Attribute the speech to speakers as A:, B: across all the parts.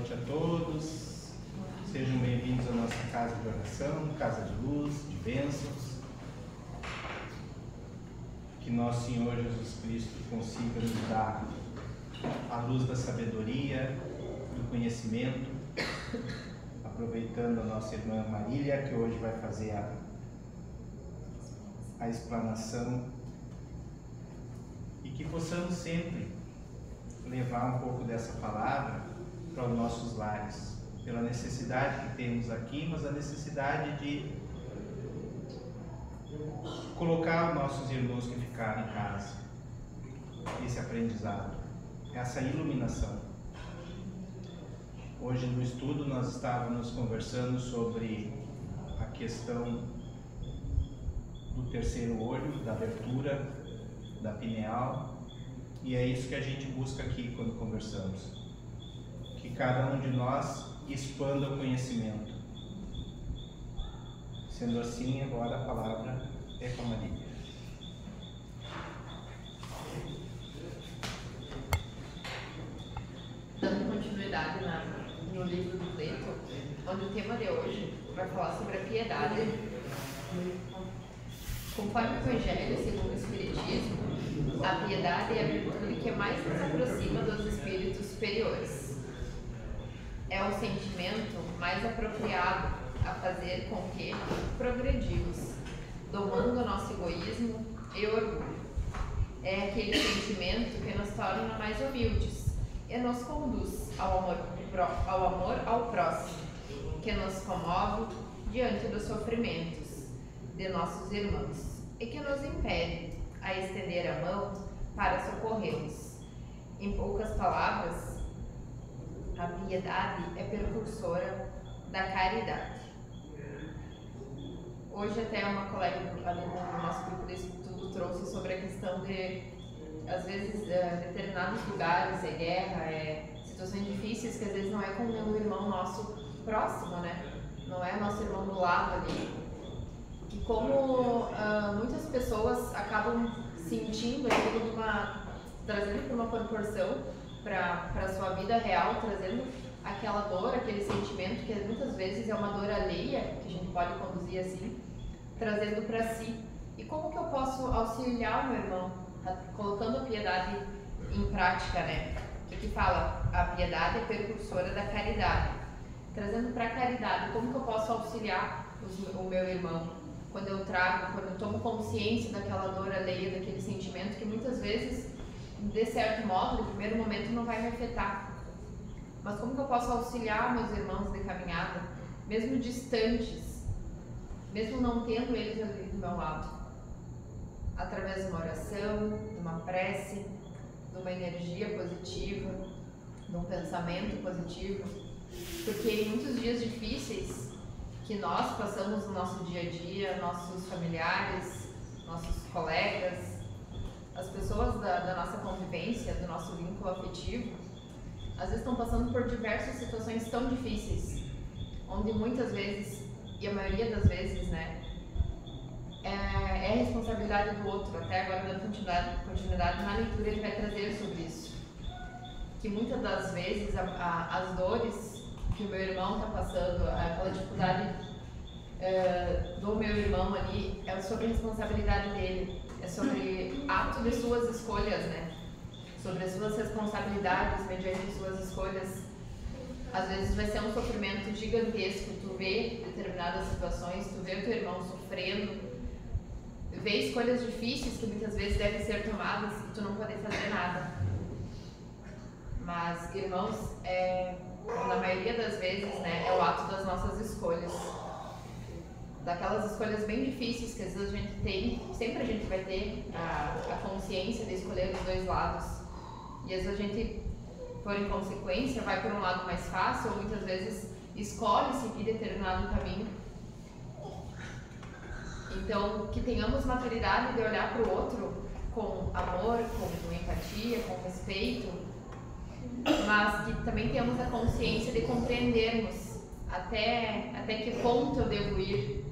A: noite a todos. Sejam bem-vindos à nossa casa de oração, casa de luz, de bênçãos. Que nosso Senhor Jesus Cristo consiga nos dar a luz da sabedoria, do conhecimento, aproveitando a nossa irmã Marília, que hoje vai fazer a explanação, e que possamos sempre levar um pouco dessa palavra para os nossos lares, pela necessidade que temos aqui, mas a necessidade de colocar os nossos irmãos que ficaram em casa, esse aprendizado, essa iluminação. Hoje no estudo nós estávamos conversando sobre a questão do terceiro olho, da abertura da pineal, e é isso que a gente busca aqui quando conversamos, que cada um de nós expanda o conhecimento. Sendo assim, agora a palavra é com a Marília.
B: Dando continuidade no livro do Cleto, onde o tema de hoje vai falar sobre a piedade. Conforme o Evangelho segundo o Espiritismo, a piedade é a virtude que mais nos aproxima dos espíritos superiores. É o sentimento mais apropriado a fazer com que progredimos, domando o nosso egoísmo e orgulho. É aquele sentimento que nos torna mais humildes e nos conduz ao amor ao próximo, que nos comove diante dos sofrimentos de nossos irmãos e que nos impede a estender a mão para socorrê-los. Em poucas palavras, a piedade é precursora da caridade. Hoje até uma colega ali no nosso grupo de estudo trouxe sobre a questão de, às vezes, determinados lugares, guerra, situações difíceis que às vezes não é com um irmão nosso próximo, né? Não é nosso irmão do lado ali. E como muitas pessoas acabam sentindo aquilo trazendo para uma proporção para a sua vida real, trazendo aquela dor, aquele sentimento que muitas vezes é uma dor alheia, que a gente pode conduzir assim, trazendo para si. E como que eu posso auxiliar o meu irmão, colocando a piedade em prática, né? O que fala? A piedade é precursora da caridade. Trazendo para a caridade, como que eu posso auxiliar o meu irmão? Quando eu tomo consciência daquela dor alheia, daquele sentimento que muitas vezes, de certo modo, no primeiro momento não vai me afetar. Mas como que eu posso auxiliar meus irmãos de caminhada, mesmo distantes, mesmo não tendo eles ali do meu lado? Através de uma oração, de uma prece, de uma energia positiva, de um pensamento positivo. Porque em muitos dias difíceis que nós passamos no nosso dia a dia, nossos familiares, nossos colegas, as pessoas da nossa convivência, do nosso vínculo afetivo, às vezes estão passando por diversas situações tão difíceis, onde muitas vezes, e a maioria das vezes, né, é responsabilidade do outro. Até agora, dando continuidade na leitura, ele vai trazer sobre isso. Que muitas das vezes as dores que o meu irmão está passando, aquela dificuldade do meu irmão ali, é sobre a responsabilidade dele, é sobre ato de suas escolhas, né? Sobre as suas responsabilidades mediante suas escolhas. Às vezes vai ser um sofrimento gigantesco, tu vê determinadas situações, tu vê o teu irmão sofrendo, vê escolhas difíceis que muitas vezes devem ser tomadas e tu não poder fazer nada. Mas, irmãos, na maioria das vezes, né, é o ato das nossas escolhas, daquelas escolhas bem difíceis que às vezes a gente tem, sempre a gente vai ter a consciência de escolher os dois lados, e às vezes a gente, por inconsequência, vai por um lado mais fácil, ou muitas vezes escolhe seguir determinado caminho. Então, que tenhamos maturidade de olhar para o outro com amor, com empatia, com respeito, mas que também tenhamos a consciência de compreendermos até que ponto eu devo ir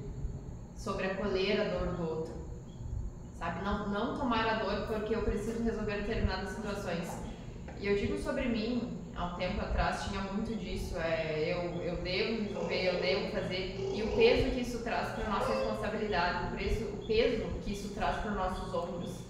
B: sobre acolher a dor do outro, sabe? Não tomar a dor porque eu preciso resolver determinadas situações. E eu digo sobre mim, há um tempo atrás tinha muito disso, eu devo resolver, eu devo fazer, e o peso que isso traz para a nossa responsabilidade, o peso que isso traz para os nossos ombros.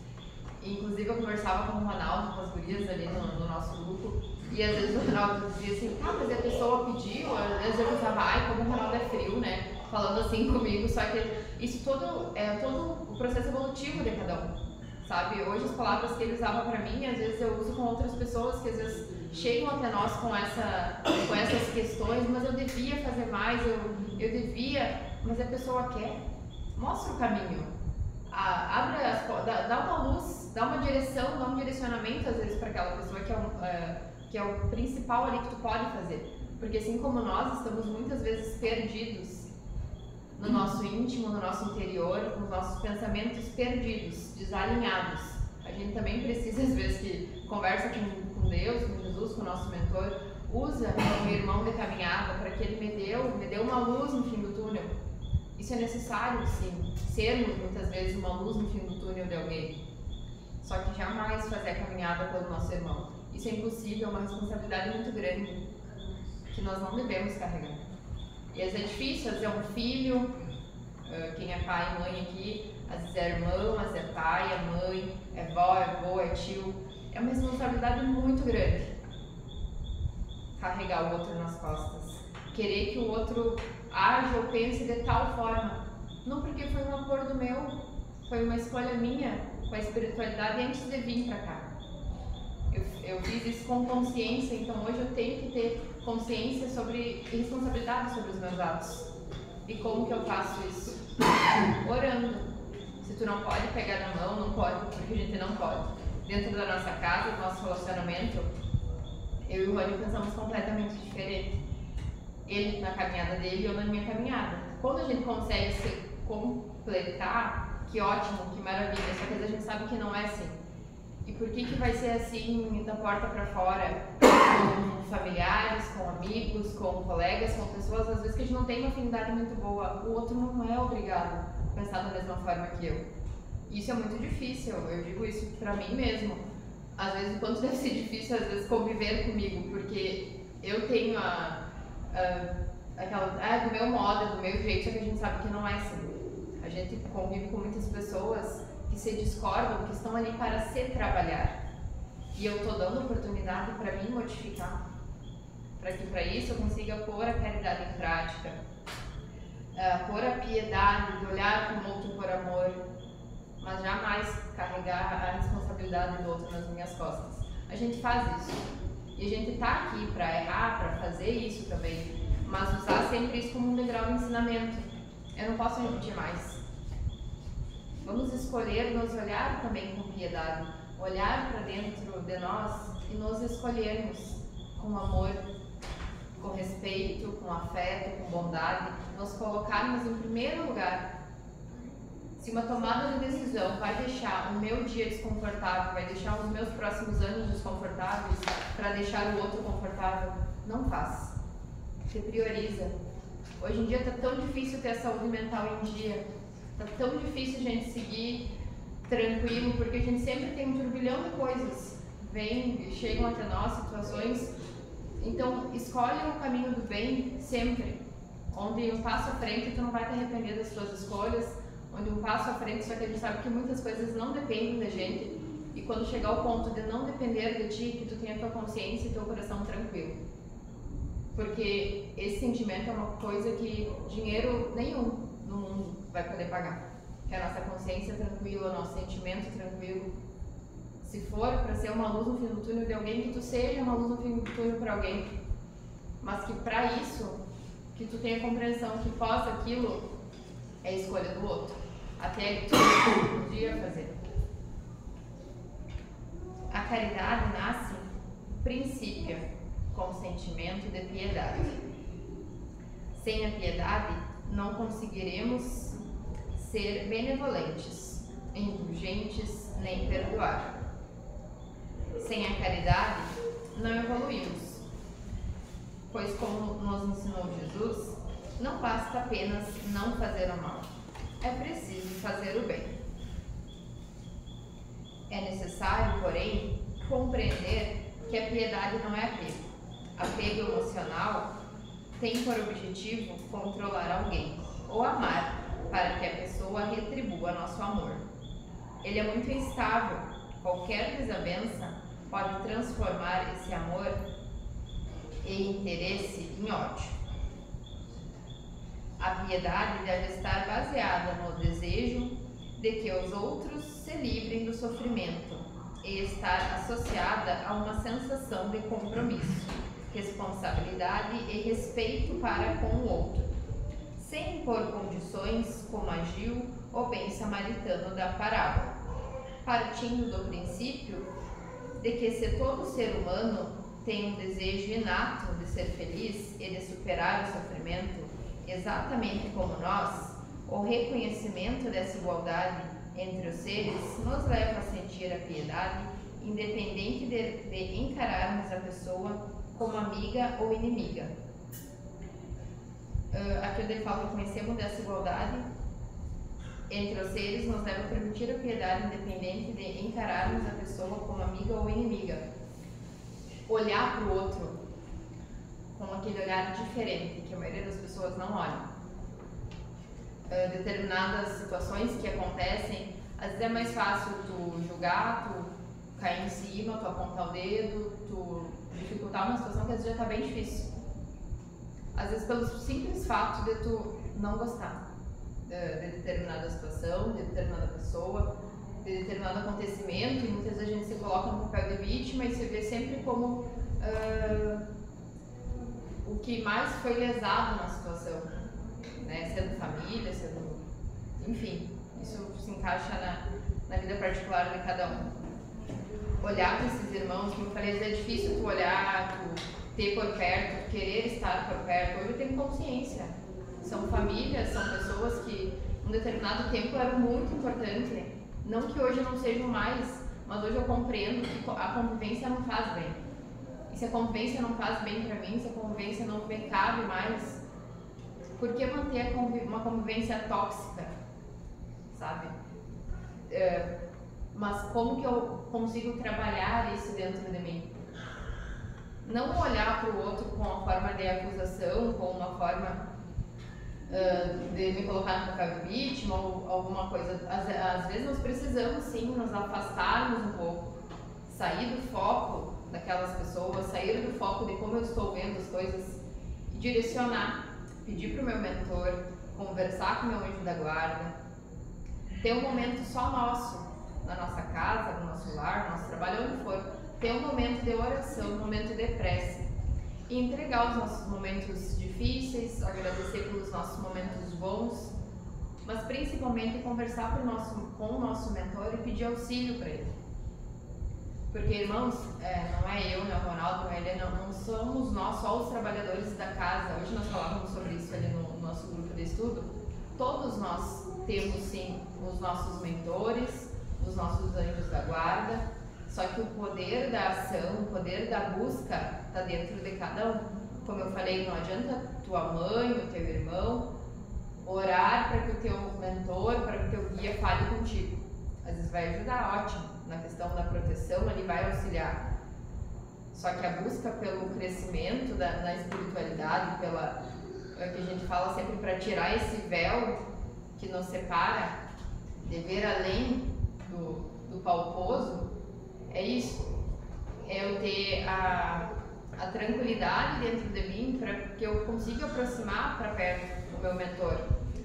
B: Inclusive eu conversava com o Ronaldo, com as gurias ali no nosso grupo, e às vezes o Ronaldo dizia assim, mas a pessoa pediu, às vezes eu pensava, ai, como o Ronaldo é frio, né? Falando assim comigo, só que isso é todo o processo evolutivo de cada um, sabe? Hoje as palavras que ele usava pra mim, às vezes eu uso com outras pessoas que às vezes chegam até nós com essas questões, mas eu devia fazer mais, eu devia, mas a pessoa quer, mostra o caminho, abre dá uma luz, dá uma direção, dá um direcionamento às vezes para aquela pessoa que é o principal ali que tu pode fazer, porque assim como nós estamos muitas vezes perdidos no nosso íntimo, no nosso interior, com os nossos pensamentos perdidos, desalinhados. A gente também precisa, às vezes, que conversa com Deus, com Jesus, com o nosso mentor, usa o meu irmão de caminhada para que ele me deu uma luz no fim do túnel. Isso é necessário, sim, sermos muitas vezes uma luz no fim do túnel de alguém. Só que jamais fazer a caminhada pelo nosso irmão. Isso é impossível, é uma responsabilidade muito grande que nós não devemos carregar. E às vezes é difícil, às vezes é um filho, quem é pai e mãe aqui, às vezes é irmão, às vezes é pai, é mãe, é vó, é avô, é tio. É uma responsabilidade muito grande carregar o outro nas costas. Querer que o outro age ou pense de tal forma. Não porque foi um acordo meu, foi uma escolha minha com a espiritualidade antes de vir pra cá. Eu fiz isso com consciência, então hoje eu tenho que ter consciência e responsabilidade sobre os meus atos. E como que eu faço isso? Orando. Se tu não pode pegar na mão, não pode, porque a gente não pode. Dentro da nossa casa, do nosso relacionamento, eu e o Rony pensamos completamente diferente. Ele na caminhada dele e eu na minha caminhada. Quando a gente consegue se completar, que ótimo, que maravilha, só que a gente sabe que não é assim. E por que vai ser assim da porta para fora? Com familiares, com amigos, com colegas, com pessoas, às vezes que a gente não tem uma afinidade muito boa. O outro não é obrigado a pensar da mesma forma que eu. Isso é muito difícil, eu digo isso pra mim mesmo. Às vezes o quanto deve ser difícil, às vezes, conviver comigo, porque eu tenho do meu modo, do meu jeito, só que a gente sabe que não é assim. A gente convive com muitas pessoas que se discordam, que estão ali para se trabalhar. E eu estou dando oportunidade para mim modificar, para que para isso eu consiga pôr a caridade em prática, pôr a piedade, de olhar para o outro por amor, mas jamais carregar a responsabilidade do outro nas minhas costas. A gente faz isso, e a gente está aqui para errar, para fazer isso também, mas usar sempre isso como um degrau de ensinamento. Eu não posso repetir mais. Vamos escolher nos olhar também com piedade, olhar para dentro de nós e nos escolhermos com amor, com respeito, com afeto, com bondade, nos colocarmos em primeiro lugar. Se uma tomada de decisão vai deixar o meu dia desconfortável, vai deixar os meus próximos anos desconfortáveis para deixar o outro confortável, não faz. Você prioriza. Hoje em dia está tão difícil ter a saúde mental em dia. Tá tão difícil a gente seguir tranquilo, porque a gente sempre tem um turbilhão de coisas. Chegam até nós situações. Então, escolhe o caminho do bem sempre. Onde um passo à frente, tu não vai te arrepender das tuas escolhas. Onde um passo à frente, só que a gente sabe que muitas coisas não dependem da gente. E quando chegar ao ponto de não depender de ti, que tu tenha tua consciência e teu coração tranquilo. Porque esse sentimento é uma coisa que dinheiro nenhum no mundo vai poder pagar. Que a nossa consciência tranquila, o nosso sentimento tranquilo. Se for para ser uma luz no fim do túnel de alguém, que tu seja uma luz no fim do túnel para alguém. Mas que para isso, que tu tenha compreensão que pós aquilo é a escolha do outro. Até que tu podia fazer. A caridade nasce, princípio, com sentimento de piedade. Sem a piedade, não conseguiremos ser benevolentes, indulgentes, nem perdoar. Sem a caridade, não evoluímos, pois como nos ensinou Jesus, não basta apenas não fazer o mal, é preciso fazer o bem. É necessário, porém, compreender que a piedade não é apego. apego emocional tem por objetivo controlar alguém ou amar para que a pessoa retribua nosso amor. Ele é muito instável. Qualquer desavença pode transformar esse amor e interesse em ódio. A piedade deve estar baseada no desejo de que os outros se livrem do sofrimento e estar associada a uma sensação de compromisso, responsabilidade e respeito para com o outro, sem impor condições como agiu o bem samaritano da parábola, partindo do princípio de que se todo ser humano tem um desejo inato de ser feliz e de superar o sofrimento, exatamente como nós, o reconhecimento dessa igualdade entre os seres nos leva a sentir a piedade, independente de encararmos a pessoa como amiga ou inimiga. Aqui ele fala que conhecemos dessa igualdade entre os seres nos leva a permitir a piedade, independente de encararmos a pessoa como amiga ou inimiga. Olhar para o outro com aquele olhar diferente que a maioria das pessoas não olha. Determinadas situações que acontecem, às vezes é mais fácil tu julgar, tu cair em cima, tu apontar o dedo, tu dificultar uma situação que às vezes já está bem difícil. Às vezes pelo simples fato de tu não gostar de determinada situação, de determinada pessoa, de determinado acontecimento, e muitas vezes a gente se coloca no papel de vítima e se vê sempre como o que mais foi lesado na situação, né? Sendo família, sendo... enfim, isso se encaixa na vida particular de cada um. Olhar para esses irmãos, como eu falei, é difícil tu olhar, tu ter por perto, tu querer estar por perto. Hoje eu tenho consciência, são famílias, são pessoas que em um determinado tempo eram muito importantes, não que hoje não sejam mais, mas hoje eu compreendo que a convivência não faz bem. E se a convivência não faz bem para mim, se a convivência não me cabe mais, por que manter uma convivência tóxica, sabe? Mas como que eu consigo trabalhar isso dentro de mim? Não olhar para o outro com uma forma de acusação, com uma forma de me colocar no papel de vítima ou alguma coisa. Às vezes nós precisamos sim nos afastarmos um pouco, sair do foco daquelas pessoas, sair do foco de como eu estou vendo as coisas e direcionar, pedir para o meu mentor, conversar com o meu anjo da guarda, ter um momento só nosso, na nossa casa, no nosso lar, no nosso trabalho, onde for, ter um momento de oração, um momento de prece e entregar os nossos momentos difíceis, agradecer pelos nossos momentos bons, mas principalmente conversar com o nosso mentor e pedir auxílio para ele. Porque, irmãos, não é eu, não é o Ronaldo, não é ele, não somos nós só os trabalhadores da casa. Hoje nós falávamos sobre isso ali no nosso grupo de estudo. Todos nós temos sim os nossos mentores, os nossos anjos da guarda, só que o poder da ação, o poder da busca está dentro de cada um. Como eu falei, não adianta tua mãe, o teu irmão orar para que o teu mentor, para que o teu guia fale contigo. Às vezes vai ajudar, ótimo, na questão da proteção, ele vai auxiliar. Só que a busca pelo crescimento na espiritualidade, que a gente fala sempre para tirar esse véu que nos separa, de ver além do palposo, é isso. É eu ter a tranquilidade dentro de mim para que eu consiga aproximar para perto do meu mentor,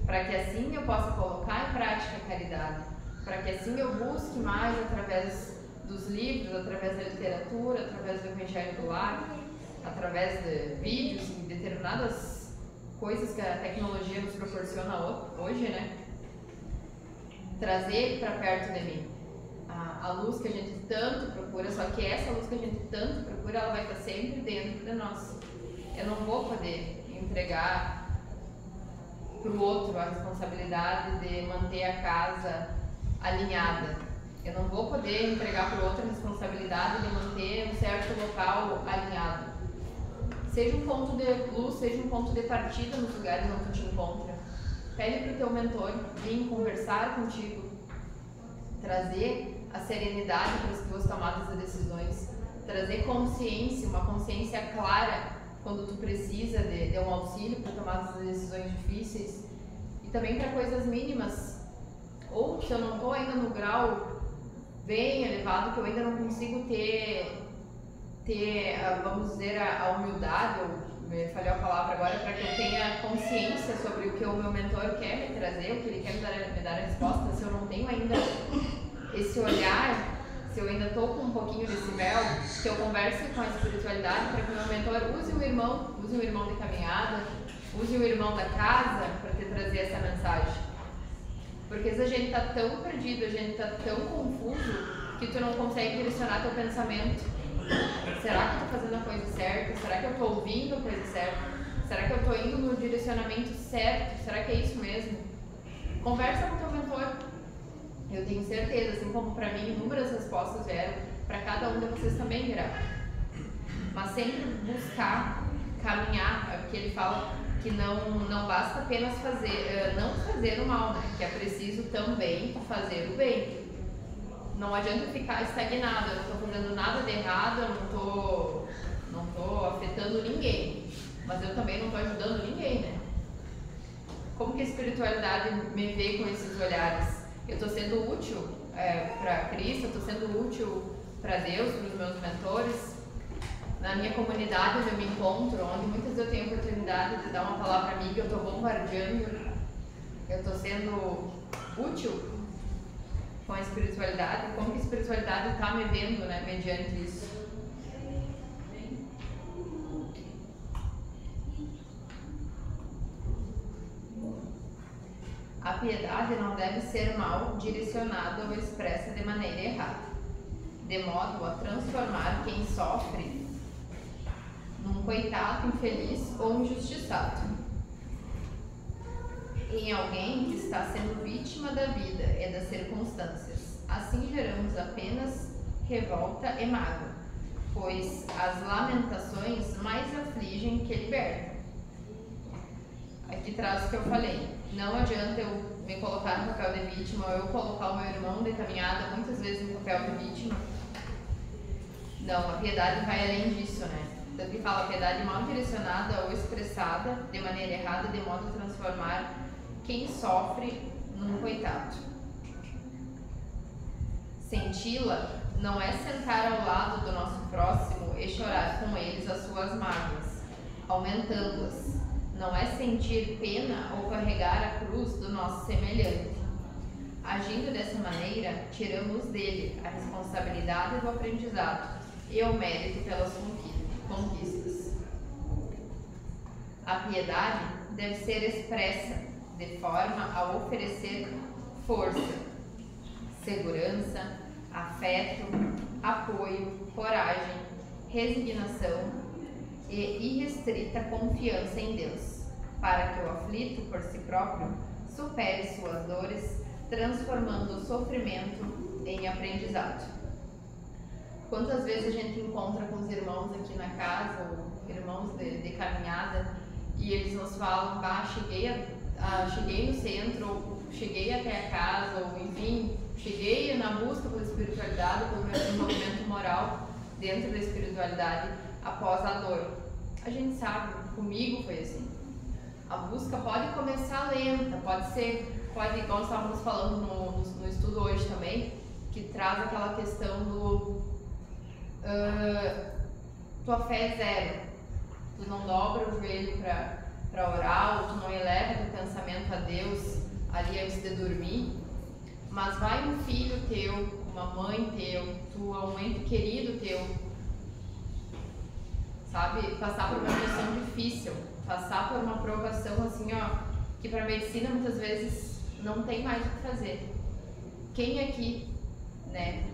B: para que assim eu possa colocar em prática a caridade, para que assim eu busque mais através dos livros, através da literatura, através do Evangelho do Lar, através de vídeos e determinadas coisas que a tecnologia nos proporciona hoje, né? Trazer para perto de mim a luz que a gente tanto procura, só que essa luz que a gente tanto procura, ela vai estar sempre dentro de nós. Eu não vou poder entregar para o outro a responsabilidade de manter a casa alinhada. Eu não vou poder entregar para o outro a responsabilidade de manter um certo local alinhado. Seja um ponto de luz, seja um ponto de partida nos lugares onde tu te encontra. Pede para o teu mentor vir conversar contigo, trazer a serenidade para as tuas tomadas de decisões, trazer consciência, uma consciência clara quando tu precisa de um auxílio para tomar as decisões difíceis, e também para coisas mínimas, ou se eu não estou ainda no grau bem elevado, que eu ainda não consigo ter vamos dizer, a humildade, ou me falhou a palavra agora, para que eu tenha consciência sobre o que o meu mentor quer me trazer, o que ele quer me dar a resposta. Se eu não tenho ainda esse olhar, se eu ainda estou com um pouquinho desse véu, que eu converse com a espiritualidade para que o meu mentor use o irmão de caminhada, use o irmão da casa para te trazer essa mensagem. Porque se a gente está tão perdido, a gente está tão confuso, que tu não consegue direcionar teu pensamento. Será que eu estou fazendo a coisa certa? Será que eu estou ouvindo a coisa certa? Será que eu estou indo no direcionamento certo? Será que é isso mesmo? Conversa com teu mentor. Eu tenho certeza, assim como para mim inúmeras respostas vieram, para cada um de vocês também virá. Mas sempre buscar caminhar, é porque ele fala que não basta apenas não fazer o mal, né? Que é preciso também fazer o bem. Não adianta ficar estagnado, eu não estou fazendo nada de errado, eu não tô afetando ninguém, mas eu também não estou ajudando ninguém, né? Como que a espiritualidade me vê com esses olhares? Eu estou sendo útil para Cristo, eu estou sendo útil para Deus, para os meus mentores, na minha comunidade onde eu me encontro, onde muitas vezes eu tenho a oportunidade de dar uma palavra amiga, eu estou bombardeando, eu estou sendo útil com a espiritualidade. Como que a espiritualidade está me vendo, né, mediante isso? A piedade não deve ser mal direcionada ou expressa de maneira errada, de modo a transformar quem sofre num coitado infeliz ou injustiçado, em alguém que está sendo vítima da vida e das circunstâncias. Assim geramos apenas revolta e mágoa, pois as lamentações mais afligem que libertam. Aqui traz o que eu falei. Não adianta eu me colocar no papel de vítima, ou eu colocar o meu irmão de caminhada muitas vezes no papel de vítima. Não, a piedade vai além disso, né? Tanto que fala, a piedade mal direcionada ou expressada de maneira errada, de modo a transformar quem sofre num coitado. Senti-la não é sentar ao lado do nosso próximo e chorar com eles as suas mágoas, aumentando-as. Não é sentir pena ou carregar a cruz do nosso semelhante. Agindo dessa maneira, tiramos dele a responsabilidade do aprendizado e o mérito pelas conquistas. A piedade deve ser expressa de forma a oferecer força, segurança, afeto, apoio, coragem, resignação e irrestrita confiança em Deus, para que o aflito por si próprio supere suas dores, transformando o sofrimento em aprendizado. Quantas vezes a gente encontra com os irmãos aqui na casa, ou irmãos de caminhada, e eles nos falam, cheguei no centro, ou cheguei até a casa, ou enfim, cheguei na busca pela espiritualidade, pelo meu desenvolvimento moral dentro da espiritualidade após a dor. A gente sabe, comigo foi assim. A busca pode começar lenta, pode igual nós estávamos falando no estudo hoje também, que traz aquela questão do tua fé é zero. Tu não dobra o joelho para orar, ou tu não eleva teu pensamento a Deus ali antes de dormir, mas vai um filho teu, uma mãe teu, um ente querido teu, sabe, passar por uma questão difícil, passar por uma provação assim, ó, que para a medicina muitas vezes não tem mais o que fazer. Quem aqui, né,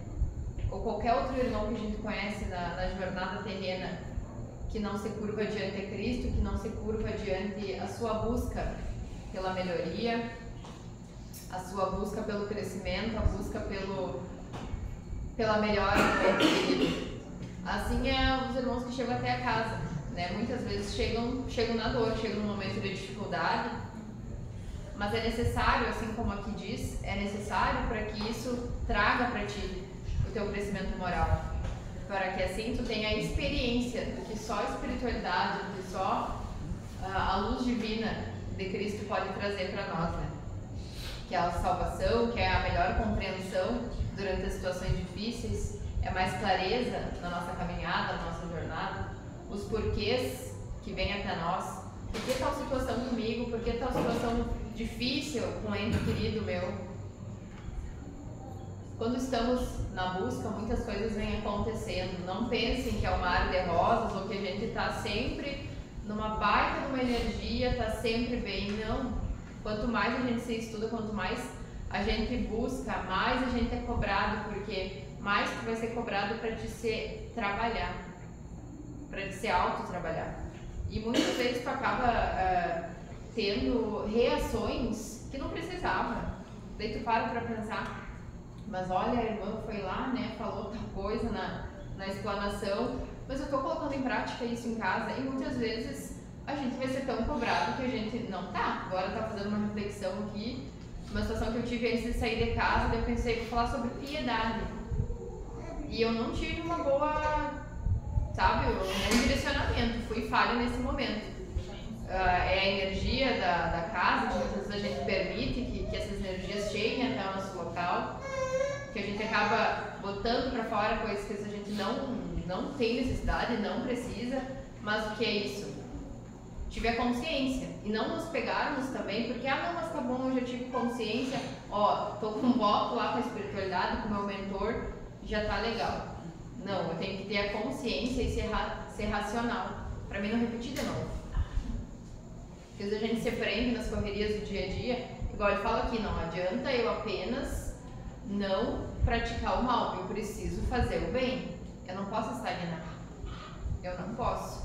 B: ou qualquer outro irmão que a gente conhece na jornada terrena, que não se curva diante de Cristo, que não se curva diante a sua busca pela melhoria, a sua busca pelo crescimento, a busca pela melhora do espírito. Assim é os irmãos que chegam até a casa, né? Muitas vezes chegam na dor, chegam num momento de dificuldade, mas é necessário, assim como aqui diz, é necessário para que isso traga para ti o teu crescimento moral, para que assim tu tenha a experiência do que só a espiritualidade, do que só a luz divina de Cristo pode trazer para nós, né? Que é a salvação, que é a melhor compreensão durante as situações difíceis, é mais clareza na nossa caminhada, na nossa jornada, os porquês que vêm até nós. Por que tal situação comigo? Por que tal situação difícil com um ente querido meu? Quando estamos na busca, muitas coisas vêm acontecendo. Não pensem que é um mar de rosas ou que a gente está sempre numa baita de uma energia, está sempre bem. Não. Quanto mais a gente se estuda, quanto mais a gente busca, mais a gente é cobrado, porque mais tu vai ser cobrado para te se trabalhar, para te se auto-trabalhar. E muitas vezes tu acaba tendo reações que não precisava. Daí tu para pensar, mas olha, a irmã foi lá, né, falou tal coisa na explanação, mas eu estou colocando em prática isso em casa. E muitas vezes a gente vai ser tão cobrado que a gente não tá. Agora tá fazendo uma reflexão aqui, uma situação que eu tive antes de sair de casa, daí eu pensei, vou falar sobre piedade. E eu não tive uma boa, sabe, um bom direcionamento, fui falha nesse momento. É a energia da casa, que muitas vezes a gente permite que essas energias cheguem até o nosso local, que a gente acaba botando para fora coisas que a gente não tem necessidade, não precisa, mas o que é isso? Tive a consciência e não nos pegarmos também, porque não, mas tá bom, eu já tive consciência, tô com um voto lá com a espiritualidade, com o meu mentor, já tá legal. Não, eu tenho que ter a consciência e ser racional, para mim não repetir de novo. Porque às vezes a gente se prende nas correrias do dia a dia, igual ele fala aqui, não adianta eu apenas não praticar o mal, eu preciso fazer o bem, eu não posso estagnar, eu não posso.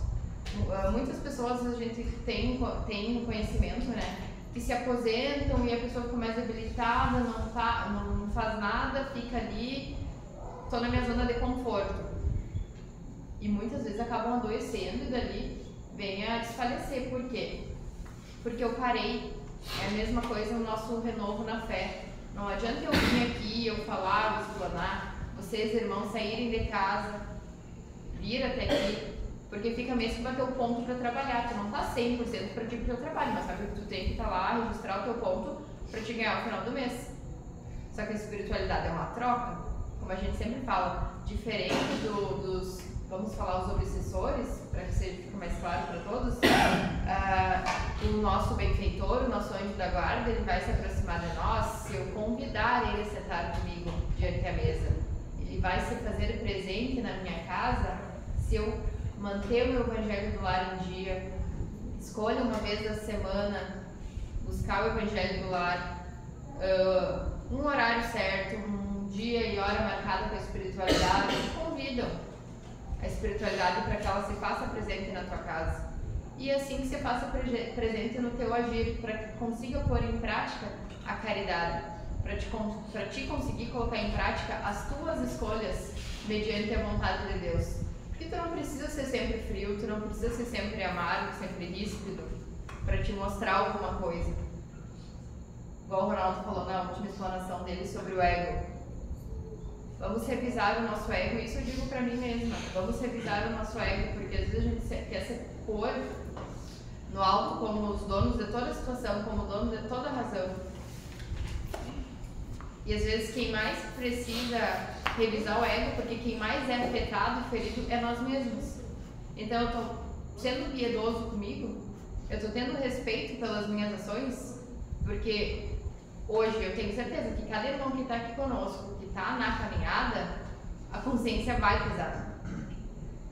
B: Muitas pessoas a gente tem conhecimento, né, que se aposentam e a pessoa fica mais debilitada, não faz nada, fica ali, estou na minha zona de conforto. E muitas vezes acabam adoecendo e dali vem a desfalecer. Por quê? Porque eu parei. É a mesma coisa o nosso renovo na fé. Não adianta eu vir aqui, eu falar, eu explanar, vocês, irmãos, saírem de casa, vir até aqui, porque fica mesmo para ter o ponto para trabalhar. Tu não tá 100% para ti pro teu trabalho, mas sabe que tu tem que estar lá, registrar o teu ponto para te ganhar ao final do mês. Só que a espiritualidade é uma troca, como a gente sempre fala, diferente dos, vamos falar, os obsessores, para que fique mais claro para todos. O nosso benfeitor, o nosso anjo da guarda, ele vai se aproximar de nós se eu convidar ele a sentar comigo diante da mesa. Ele vai se fazer presente na minha casa se eu manter o meu evangelho do lar em dia, escolha uma vez da semana buscar o evangelho do lar, um horário certo, um dia e hora marcada com a espiritualidade. Convidam a espiritualidade para que ela se faça presente na tua casa. E assim que se faça presente no teu agir, para que consiga pôr em prática a caridade, para ti conseguir colocar em prática as tuas escolhas mediante a vontade de Deus. Porque tu não precisa ser sempre frio, tu não precisa ser sempre amargo, sempre ríspido, para te mostrar alguma coisa. Igual o Ronaldo falou na última explanação dele sobre o ego. Vamos revisar o nosso ego, isso eu digo para mim mesma. Vamos revisar o nosso ego, porque às vezes a gente quer se pôr no alto como os donos de toda a situação, como dono de toda a razão. E às vezes quem mais precisa revisar o ego, porque quem mais é afetado e ferido é nós mesmos. Então eu estou sendo piedoso comigo, eu estou tendo respeito pelas minhas ações, porque hoje eu tenho certeza que cada irmão que está aqui conosco, que está na caminhada, a consciência vai pesar.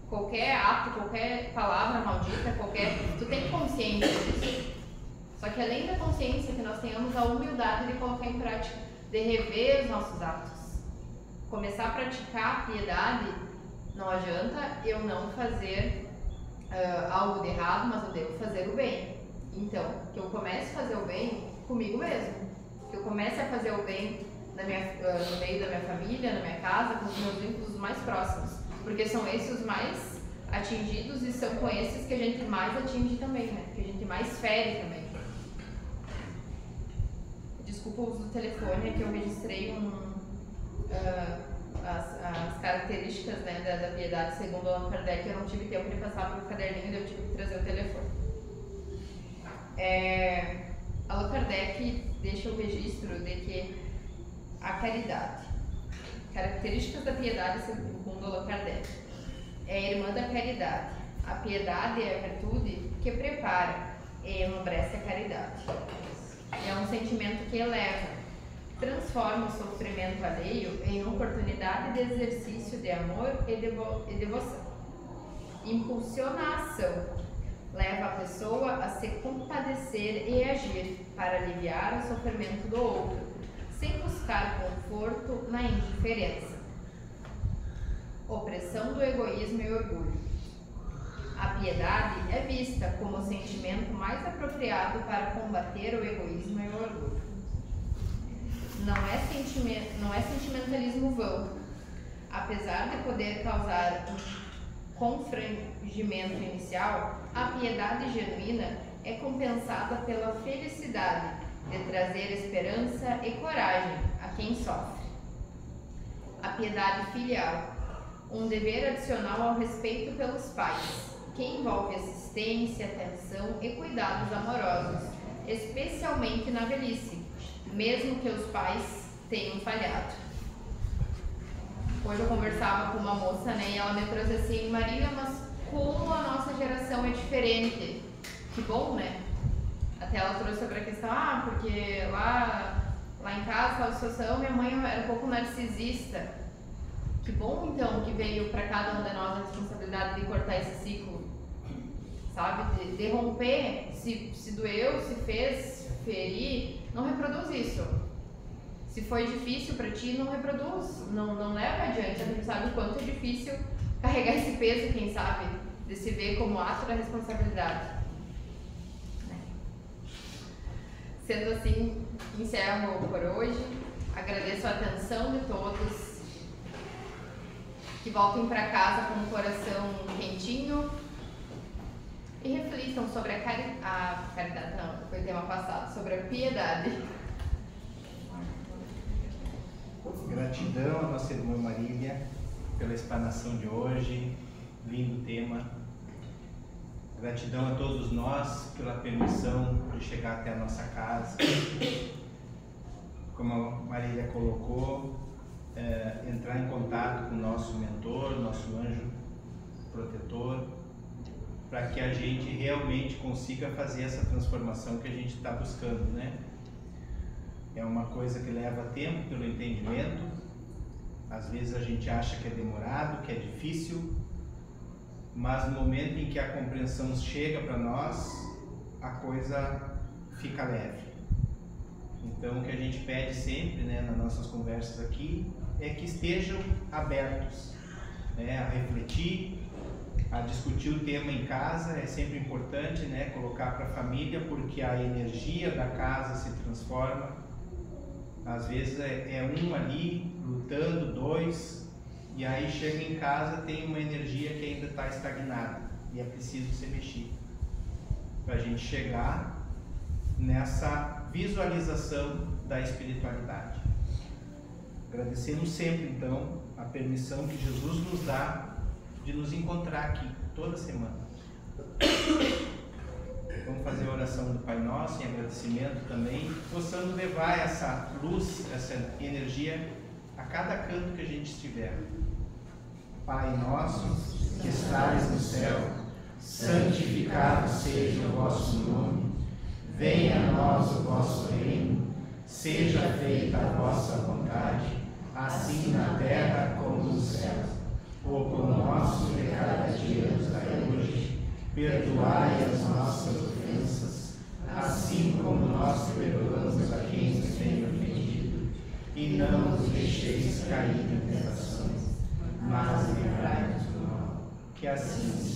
B: Qualquer ato, qualquer palavra maldita, tu tem consciência disso. Só que além da consciência, que nós tenhamos a humildade de colocar em prática, de rever os nossos atos. Começar a praticar a piedade, não adianta eu não fazer algo de errado, mas eu devo fazer o bem. Então, que eu comece a fazer o bem comigo mesmo. Que eu comece a fazer o bem no meio da minha família, na minha casa, com os meus vínculos mais próximos. Porque são esses os mais atingidos e são com esses que a gente mais atinge também, né? Que a gente mais fere também. Desculpa o uso do telefone, é que eu registrei as características, né, da piedade segundo Allan Kardec. Eu não tive tempo de passar pelo caderninho, eu tive que trazer o telefone. Allan Kardec deixa o registro de que a caridade, características da piedade segundo Allan Kardec, é a irmã da caridade. A piedade é a virtude que prepara e enobrece a caridade. É um sentimento que eleva, transforma o sofrimento alheio em oportunidade de exercício de amor e devoção. Impulsiona a ação, leva a pessoa a se compadecer e agir para aliviar o sofrimento do outro, sem buscar conforto na indiferença. Opressão do egoísmo e orgulho. A piedade é vista como o sentimento mais apropriado para combater o egoísmo e o orgulho. Não é sentimentalismo vão. Apesar de poder causar um constrangimento inicial, a piedade genuína é compensada pela felicidade de trazer esperança e coragem a quem sofre. A piedade filial, um dever adicional ao respeito pelos pais, que envolve assistência, atenção e cuidados amorosos, especialmente na velhice, mesmo que os pais tenham falhado. Hoje eu conversava com uma moça, né, e ela me trouxe assim: Marília, mas como a nossa geração é diferente. Que bom, né? Até ela trouxe sobre a questão, porque lá em casa, a situação, minha mãe era um pouco narcisista. Que bom, então, que veio para cada um de nós a responsabilidade de cortar esse ciclo, sabe? De romper, se doeu, se fez ferir, não reproduz isso. Se foi difícil para ti, não reproduz, não leva adiante. A gente sabe o quanto é difícil carregar esse peso, quem sabe, de se ver como ato da responsabilidade. Sendo assim, encerro por hoje. Agradeço a atenção de todos. Que voltem para casa com o coração quentinho e reflitam sobre a caridade, não, foi o tema passado, sobre a piedade.
A: Gratidão à nossa irmã Marília pela explanação de hoje, lindo tema. Gratidão a todos nós pela permissão de chegar até a nossa casa. Como a Marília colocou, entrar em contato com o nosso mentor, nosso anjo protetor, para que a gente realmente consiga fazer essa transformação que a gente está buscando, né? É uma coisa que leva tempo pelo entendimento. Às vezes a gente acha que é demorado, que é difícil, mas no momento em que a compreensão chega para nós, a coisa fica leve. Então o que a gente pede sempre, né, nas nossas conversas aqui, é que estejam abertos, né, a refletir, a discutir o tema em casa. É sempre importante, né, colocar para a família, porque a energia da casa se transforma. Às vezes é um ali lutando, dois, e aí chega em casa, tem uma energia que ainda está estagnada e é preciso ser mexido para a gente chegar nessa visualização da espiritualidade. Agradecemos sempre, então, a permissão que Jesus nos dá de nos encontrar aqui toda semana. Vamos fazer a oração do Pai Nosso em agradecimento também, possamos levar essa luz, essa energia a cada canto que a gente estiver. Pai nosso, que estais no céu, santificado seja o vosso nome. Venha a nós o vosso reino, seja feita a vossa vontade, assim na terra como no céu. O pão nosso de cada dia nos dai hoje, perdoai as nossas ofensas, assim como nós perdoamos a quem nos tem ofendido, e não nos deixeis cair em tentações, mas livrai-nos do mal. Que assim seja.